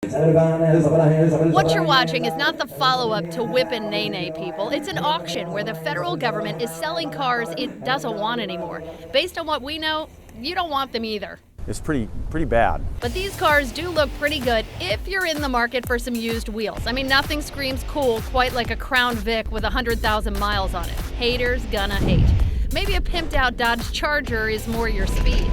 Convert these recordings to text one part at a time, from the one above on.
What you're watching is not the follow-up to Whip and Nay Nay, people. It's an auction where the federal government is selling cars it doesn't want anymore. Based on what we know, you don't want them either. It's pretty bad. But these cars do look pretty good if you're in the market for some used wheels. I mean, nothing screams cool quite like a Crown Vic with 100,000 miles on it. Haters gonna hate. Maybe a pimped-out Dodge Charger is more your speed.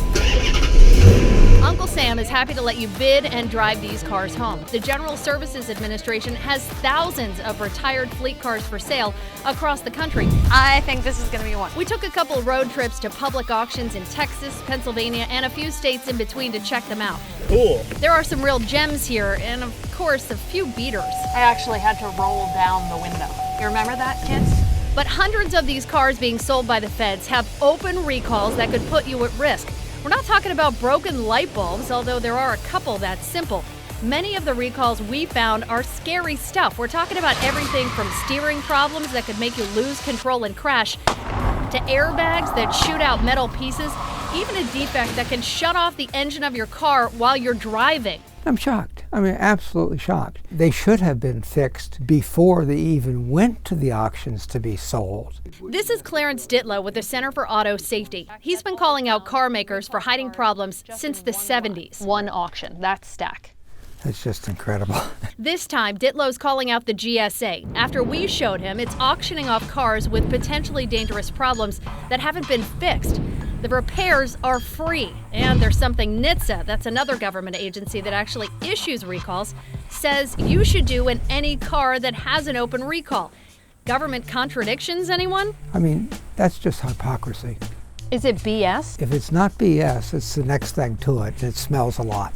Uncle Sam is happy to let you bid and drive these cars home. The General Services Administration has thousands of retired fleet cars for sale across the country. I think this is going to be one. We took a couple road trips to public auctions in Texas, Pennsylvania, and a few states in between to check them out. Cool. There are some real gems here, and of course, a few beaters. I actually had to roll down the window. You remember that, kids? But hundreds of these cars being sold by the feds have open recalls that could put you at risk. We're not talking about broken light bulbs, although there are a couple that simple. Many of the recalls we found are scary stuff. We're talking about everything from steering problems that could make you lose control and crash, to airbags that shoot out metal pieces, even a defect that can shut off the engine of your car while you're driving. I'm shocked. I mean, absolutely shocked. They should have been fixed before they even went to the auctions to be sold. This is Clarence Ditlow with the Center for Auto Safety. He's been calling out car makers for hiding problems since the 70s. One auction, that stack. It's just incredible. This time, Ditlow's calling out the GSA after we showed him it's auctioning off cars with potentially dangerous problems that haven't been fixed. The repairs are free, and there's something NHTSA, that's another government agency that actually issues recalls, says you should do in any car that has an open recall. Government contradictions, anyone? I mean, that's just hypocrisy. Is it BS? If it's not BS, it's the next thing to it. It smells a lot.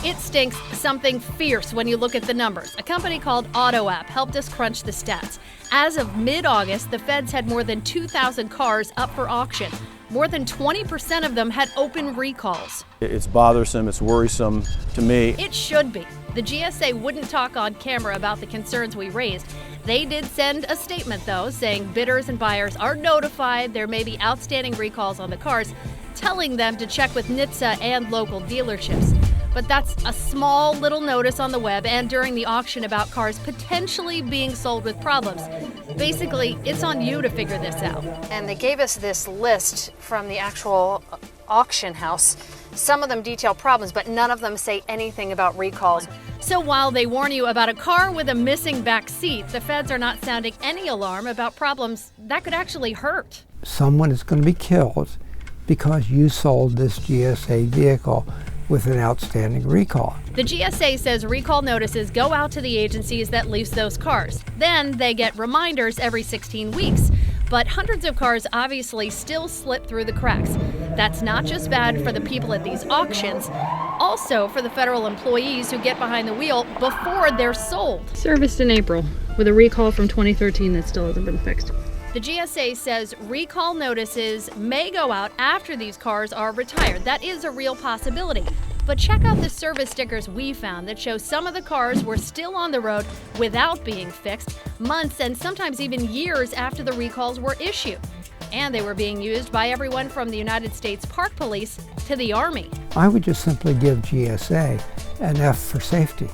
It stinks something fierce when you look at the numbers. A company called AutoApp helped us crunch the stats. As of mid-August, the feds had more than 2,000 cars up for auction. More than 20% of them had open recalls. It's bothersome, it's worrisome to me. It should be. The GSA wouldn't talk on camera about the concerns we raised. They did send a statement, though, saying bidders and buyers are notified there may be outstanding recalls on the cars, telling them to check with NHTSA and local dealerships. But that's a small little notice on the web and during the auction about cars potentially being sold with problems. Basically, it's on you to figure this out. And they gave us this list from the actual auction house. Some of them detail problems, but none of them say anything about recalls. So while they warn you about a car with a missing back seat, the feds are not sounding any alarm about problems that could actually hurt. Someone is going to be killed because you sold this GSA vehicle with an outstanding recall. The GSA says recall notices go out to the agencies that lease those cars. Then they get reminders every 16 weeks. But hundreds of cars obviously still slip through the cracks. That's not just bad for the people at these auctions, also for the federal employees who get behind the wheel before they're sold. Serviced in April with a recall from 2013 that still hasn't been fixed. The GSA says recall notices may go out after these cars are retired. That is a real possibility. But check out the service stickers we found that show some of the cars were still on the road without being fixed, months and sometimes even years after the recalls were issued. And they were being used by everyone from the United States Park Police to the Army. I would just simply give GSA an F for safety.